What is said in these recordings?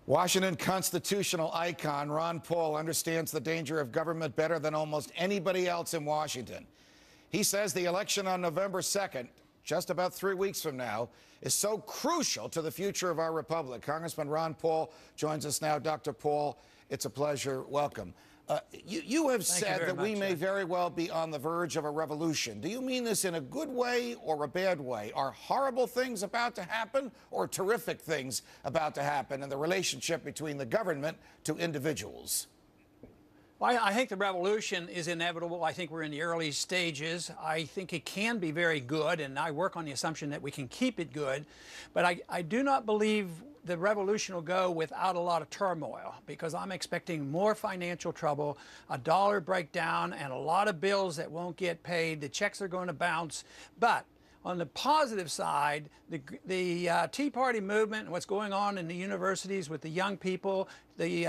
Washington constitutional icon Ron Paul understands the danger of government better than almost anybody else in Washington. He says the election on November 2nd, just about 3 weeks from now, is so crucial to the future of our republic. Congressman Ron Paul joins us now. Dr. Paul, it's a pleasure. Welcome. You have said that we may very well be on the verge of a revolution. Do you mean this in a good way or a bad way? Are horrible things about to happen or terrific things about to happen in the relationship between the government to individuals? Well, I think the revolution is inevitable. I think we're in the early stages. I think it can be very good, and I work on the assumption that we can keep it good. But I do not believe the revolution will go without a lot of turmoil, because I'm expecting more financial trouble, a dollar breakdown, and a lot of bills that won't get paid. The checks are going to bounce. But on the positive side, the Tea Party movement and what's going on in the universities with the young people, the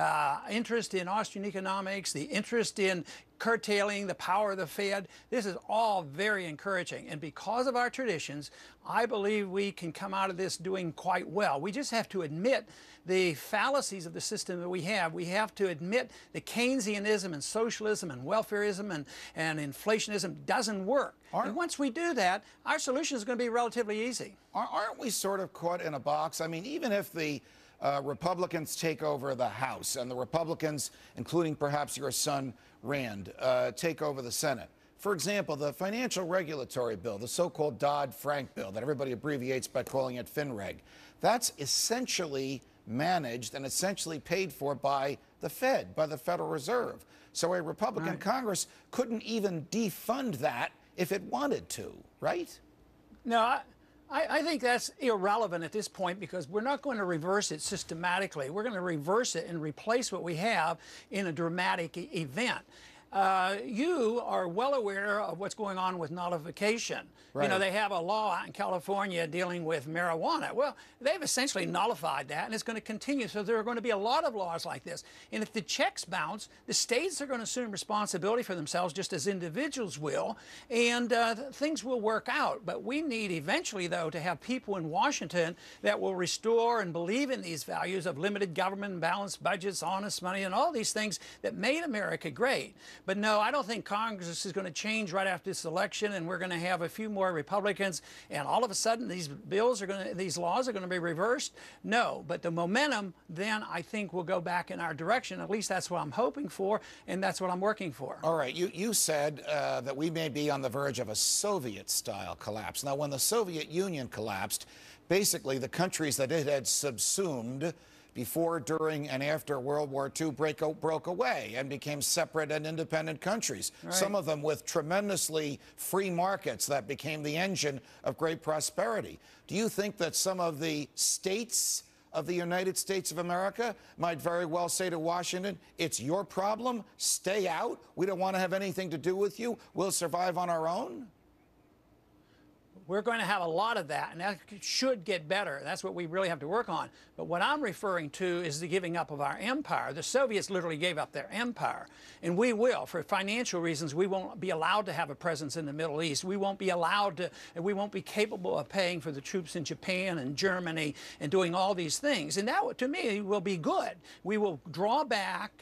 interest in Austrian economics, the interest in curtailing the power of the Fed, this is all very encouraging. And because of our traditions, I believe we can come out of this doing quite well. We just have to admit the fallacies of the system that we have. We have to admit that Keynesianism and socialism and welfarism and inflationism doesn't work. And once we do that, our solution is going to be relatively easy. Aren't we sort of caught in a box? I mean, even if the Republicans take over the House and the Republicans, including perhaps your son Rand, take over the Senate. For example, the financial regulatory bill, the so-called Dodd-Frank bill that everybody abbreviates by calling it FinReg, that's essentially managed and essentially paid for by the Fed, by the Federal Reserve. So a Republican Congress couldn't even defund that if it wanted to, right? No, I think that's irrelevant at this point, because we're not going to reverse it systematically. We're going to reverse it and replace what we have in a dramatic event. You are well aware of what's going on with nullification. Right. You know, they have a law out in California dealing with marijuana. Well, they've essentially nullified that, and it's going to continue. So there are going to be a lot of laws like this. And if the checks bounce, the states are going to assume responsibility for themselves, just as individuals will, and things will work out. But we need eventually, though, to have people in Washington that will restore and believe in these values of limited government, balanced budgets, honest money, and all these things that made America great. But no, I don't think Congress is going to change right after this election, and we're going to have a few more Republicans, and all of a sudden these laws are going to be reversed. No, but the momentum then I think will go back in our direction. At least that's what I'm hoping for, and that's what I'm working for. All right, you said that we may be on the verge of a Soviet-style collapse. Now, when the Soviet Union collapsed, basically the countries that it had subsumed before, during, and after World War II broke away and became separate and independent countries. Right. Some of them with tremendously free markets that became the engine of great prosperity. Do you think that some of the states of the United States of America might very well say to Washington, it's your problem, stay out, we don't want to have anything to do with you, we'll survive on our own? We're going to have a lot of that, and that should get better. That's what we really have to work on. But what I'm referring to is the giving up of our empire. The Soviets literally gave up their empire, and we will. For financial reasons, we won't be allowed to have a presence in the Middle East. We won't be allowed to, and we won't be capable of paying for the troops in Japan and Germany and doing all these things. And that, to me, will be good. We will draw back,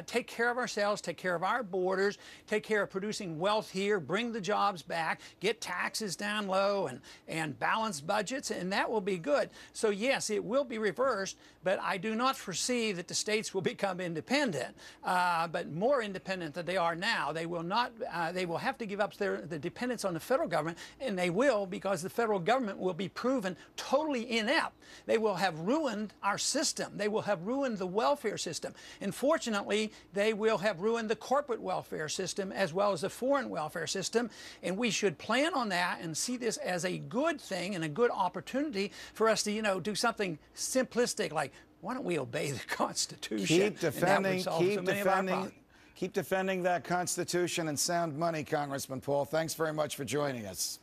take care of ourselves, take care of our borders, take care of producing wealth here, bring the jobs back, get taxes down low, and balanced budgets, and that will be good. So yes, it will be reversed, but I do not foresee that the states will become independent, but more independent than they are now. They will not. They will have to give up the dependence on the federal government, and they will, because the federal government will be proven totally inept. They will have ruined our system. They will have ruined the welfare system. And fortunately, they will have ruined the corporate welfare system as well as the foreign welfare system. And we should plan on that and see this as a good thing and a good opportunity for us to, do something simplistic like, why don't we obey the Constitution? Keep defending that Constitution and sound money, Congressman Paul. Thanks very much for joining us.